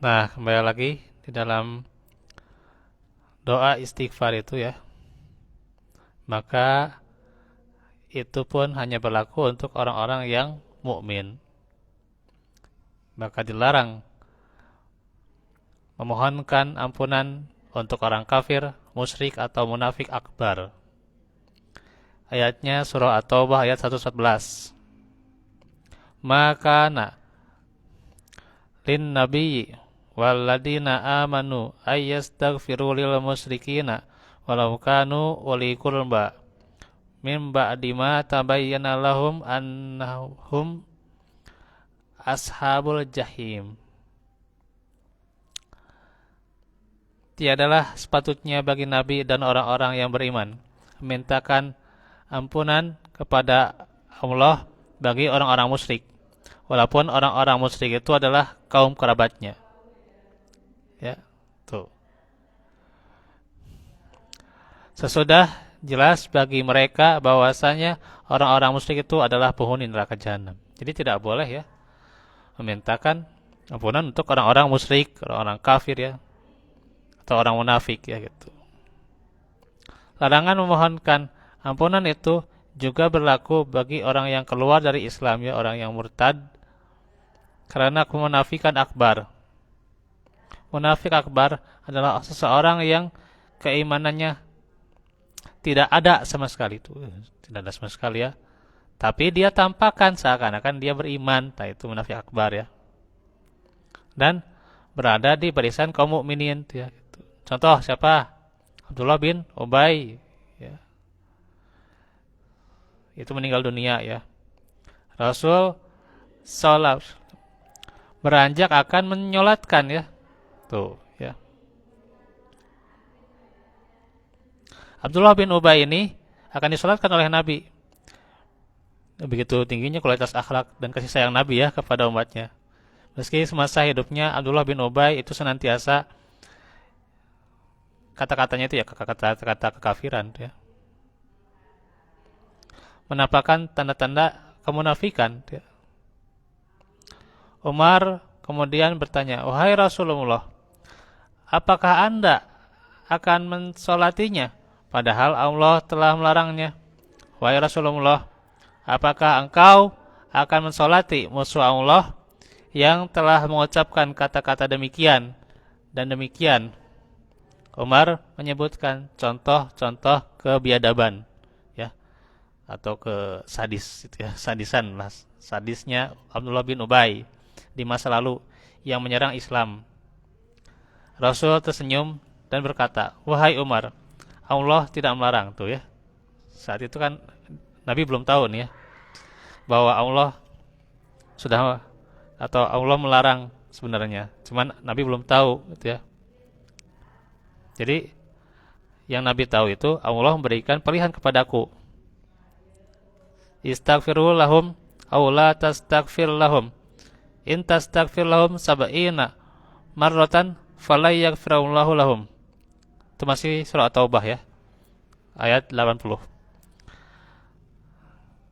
Nah, kembali lagi di dalam doa istighfar itu ya, maka itu pun hanya berlaku untuk orang-orang yang mukmin. Maka dilarang memohonkan ampunan untuk orang kafir, musyrik atau munafik akbar. Ayatnya surah At-Taubah ayat 114. Maka lin nabiyyi walladzina amanu ayyastaghfiru lil musyrikina walau kanu uli qurba min ba'di ma tabayyana lahum annahum ashabul jahim. Tiadalah sepatutnya bagi nabi dan orang-orang yang beriman memintakan ampunan kepada Allah bagi orang-orang musyrik, walaupun orang-orang musyrik itu adalah kaum kerabatnya. Ya, tuh. Sesudah jelas bagi mereka bahwasanya orang-orang musyrik itu adalah penghuni neraka jahanam. Jadi tidak boleh ya memintakan ampunan untuk orang-orang musyrik, orang-orang kafir ya, atau orang munafik ya gitu. Larangan memohonkan ampunan itu juga berlaku bagi orang yang keluar dari Islam ya, orang yang murtad karena kemunafikan akbar. Munafik akbar adalah seseorang yang keimanannya tidak ada sama sekali itu, tidak ada sama sekali ya. Tapi dia tampakkan seakan-akan dia beriman, nah itu munafik akbar ya. Dan berada di barisan kaum mukminin ya. Gitu. Contoh siapa? Abdullah bin Ubay ya. Itu meninggal dunia ya. Rasul salat beranjak akan menyolatkan ya. Tuh ya. Abdullah bin Ubay ini akan disolatkan oleh Nabi. Begitu tingginya kualitas akhlak dan kasih sayang Nabi ya kepada umatnya. Meski semasa hidupnya Abdullah bin Ubay itu senantiasa kata-katanya itu ya kata-kata kekafiran ya. Menampakkan tanda-tanda kemunafikan ya. Umar kemudian bertanya, "Wahai Rasulullah, apakah Anda akan mensolatinya padahal Allah telah melarangnya?" "Wahai Rasulullah, apakah engkau akan mensolati musuh Allah yang telah mengucapkan kata-kata demikian dan demikian?" Umar menyebutkan contoh-contoh kebiadaban ya, atau ke sadis gitu ya, sadisan lah, sadisnya Abdullah bin Ubay di masa lalu yang menyerang Islam. Rasul tersenyum dan berkata, "Wahai Umar, Allah tidak melarang." Tuh ya. Saat itu kan Nabi belum tahu nih ya bahwa Allah sudah atau Allah melarang sebenarnya. Cuman Nabi belum tahu gitu ya. Jadi yang Nabi tahu itu Allah memberikan pilihan kepadaku. Istaghfiru lahum aw la tastaghfir lahum. In tastaghfir lahum sab'ina marratan fala yaghfirullahu lahum. Itu masih surah At-Taubah ya. Ayat 80.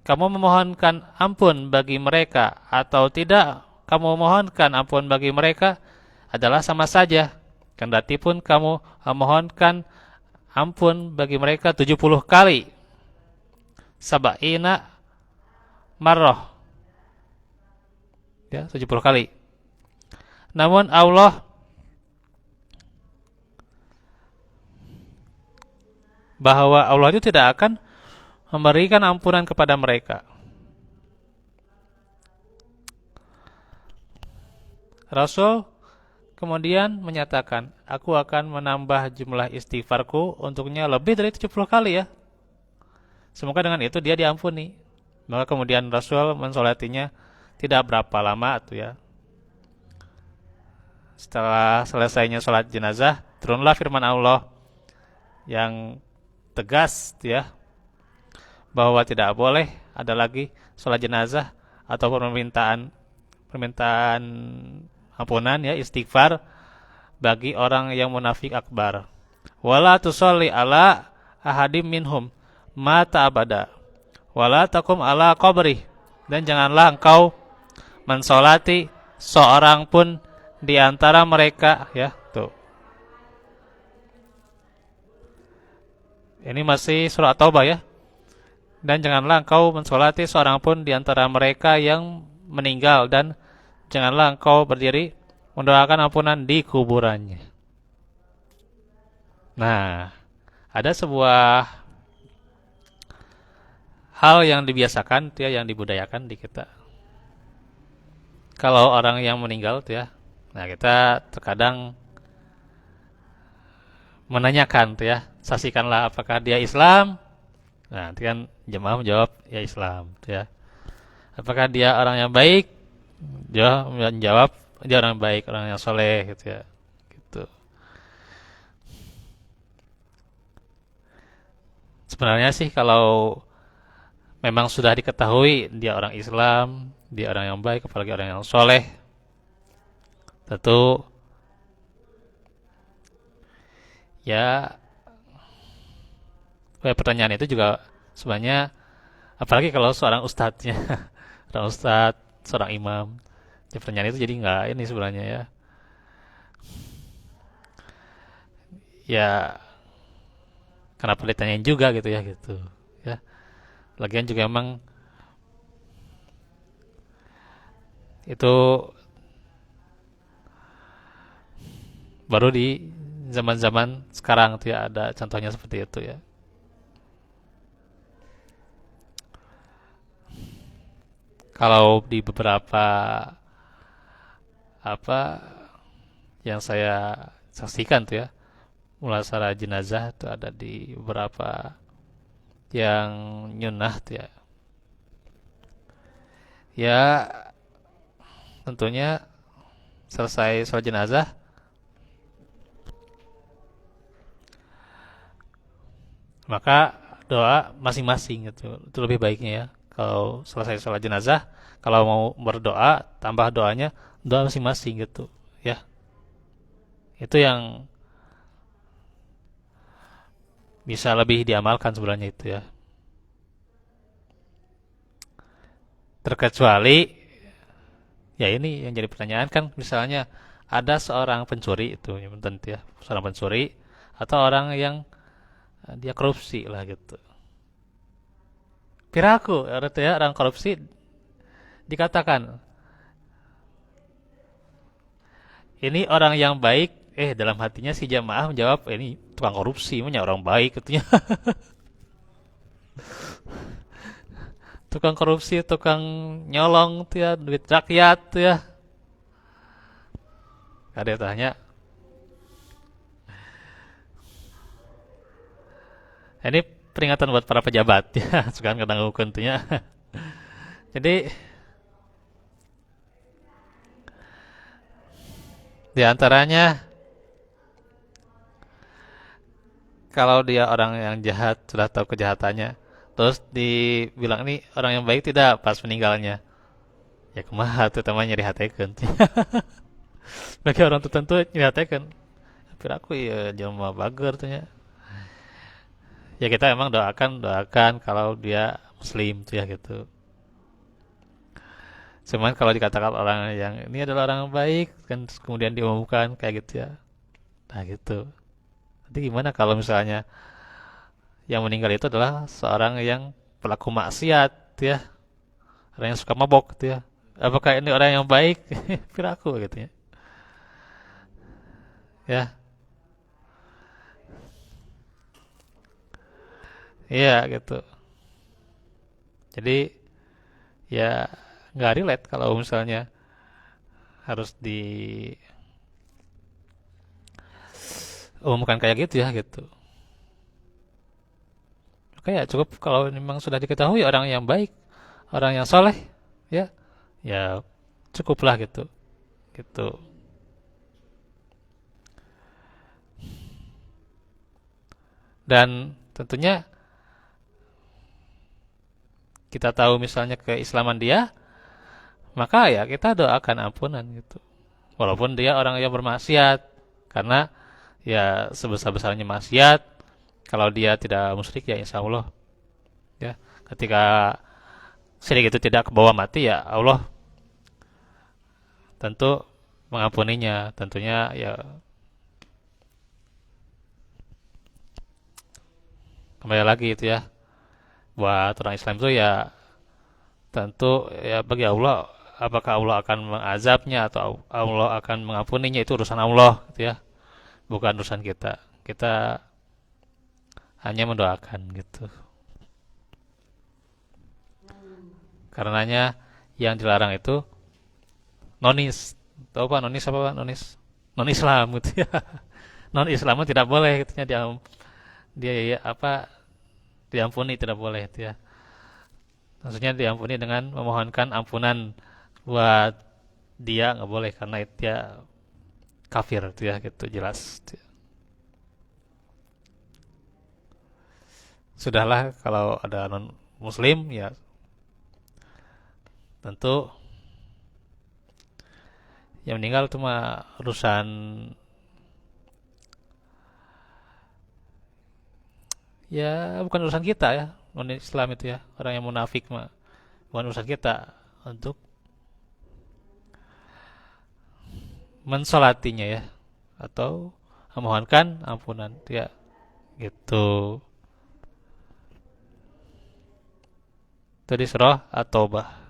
Kamu memohonkan ampun bagi mereka atau tidak kamu memohonkan ampun bagi mereka adalah sama saja. Kendati pun kamu memohonkan ampun bagi mereka 70 kali. Sab'ina marrah. Ya, 70 kali. Namun Allah bahwa Allah itu tidak akan memberikan ampunan kepada mereka. Rasul kemudian menyatakan, "Aku akan menambah jumlah istighfarku untuknya lebih dari 70 kali ya. Semoga dengan itu dia diampuni." Maka kemudian Rasul mensolatinya tidak berapa lama tuh ya. Setelah selesainya sholat jenazah, turunlah firman Allah yang tegas ya, bahwa tidak boleh ada lagi sholat jenazah atau permintaan ampunan ya, istighfar bagi orang yang munafik akbar. Wala tusolli ala ahadim minhum mata abada wala takum ala qabri, dan janganlah engkau mensolati seorang pun di antara mereka, ya, tuh. Ini masih surah Taubah ya. Dan janganlah engkau mensolati seorang pun di antara mereka yang meninggal, dan janganlah engkau berdiri mendoakan ampunan di kuburannya. Nah, ada sebuah hal yang dibiasakan, ya, yang dibudayakan di kita. Kalau orang yang meninggal, ya, nah kita terkadang menanyakan, ya, saksikanlah apakah dia Islam. Nah, nanti kan jemaah menjawab ya Islam, ya. Apakah dia orang yang baik? Dia menjawab dia orang baik, orang yang soleh, gitu ya. Gitu. Sebenarnya sih kalau memang sudah diketahui dia orang Islam, dia orang yang baik, apalagi orang yang soleh, tentu ya, pertanyaan itu juga sebenarnya, apalagi kalau seorang ustadznya, seorang ustadz, seorang imam, ya pertanyaan itu jadi nggak ini sebenarnya, ya. Ya, kenapa ditanyain juga gitu ya, gitu ya. Lagian juga emang itu baru di zaman-zaman sekarang tuh ya ada contohnya seperti itu ya. Kalau di beberapa apa yang saya saksikan tuh ya, mulasara jenazah tuh ada di beberapa yang nyunah tuh ya. Ya, tentunya selesai sholat jenazah, maka doa masing-masing gitu. Itu lebih baiknya ya. Kalau selesai sholat jenazah, kalau mau berdoa, tambah doanya doa masing-masing gitu, ya. Itu yang bisa lebih diamalkan sebenarnya itu ya. Terkecuali ya ini yang jadi pertanyaan kan, misalnya ada seorang pencuri itu yang tentu ya, seorang pencuri atau orang yang dia korupsi lah gitu. Piraku, artinya orang korupsi dikatakan ini orang yang baik, dalam hatinya si jamaah menjawab ini tukang korupsi, punya orang baik katanya. Tukang korupsi, tukang nyolong tuh ya, duit rakyat tuh ya. Ada yang tanya, ini peringatan buat para pejabat ya, sekarang kadang hukum tuh ya. Jadi di antaranya kalau dia orang yang jahat, sudah tahu kejahatannya, terus dibilang ini orang yang baik tidak pas meninggalnya, ya kumaha tuh teman nyeri hatekeun. Bagi orang tertentu nyeri hatekeun. Tapi aku ya jelema bager tuh ya. Ya kita emang doakan kalau dia muslim tuh ya gitu. Cuman kalau dikatakan orang yang ini adalah orang yang baik kan, kemudian diumumkan kayak gitu ya. Nah gitu. Nanti gimana kalau misalnya yang meninggal itu adalah seorang yang pelaku maksiat ya, orang yang suka mabok gitu ya. Apakah ini orang yang baik? Piraku gitu ya. Ya, iya gitu. Jadi ya nggak relate kalau misalnya harus diumumkan kayak gitu ya gitu. Oke ya cukup kalau memang sudah diketahui orang yang baik, orang yang soleh, ya, ya cukuplah gitu, gitu. Dan tentunya kita tahu misalnya keislaman dia, maka ya kita doakan ampunan gitu. Walaupun dia orang yang bermaksiat, karena ya sebesar-besarnya maksiat, kalau dia tidak musyrik ya insya Allah, ya, ketika syirik itu tidak kebawa mati ya Allah tentu mengampuninya. Tentunya ya kembali lagi itu ya, buat orang Islam itu ya tentu ya bagi Allah, apakah Allah akan mengazabnya atau Allah akan mengampuninya itu urusan Allah gitu ya, bukan urusan kita. Kita hanya mendoakan gitu. Karenanya yang dilarang itu nonis. Tahu Pak nonis apa Pak? Nonis. Non Islam gitu ya. Non Islam tidak boleh gitu ya, dia ya, apa diampuni tidak boleh gitu ya. Maksudnya diampuni dengan memohonkan ampunan buat dia nggak boleh karena dia kafir gitu ya, gitu jelas. Sudahlah kalau ada non muslim ya tentu yang meninggal itu mah urusan ya bukan urusan kita ya, non Islam itu ya, orang yang munafik mah bukan urusan kita untuk mensolatinya ya, atau memohonkan ampunan ya gitu. Tadi surah At-Taubah.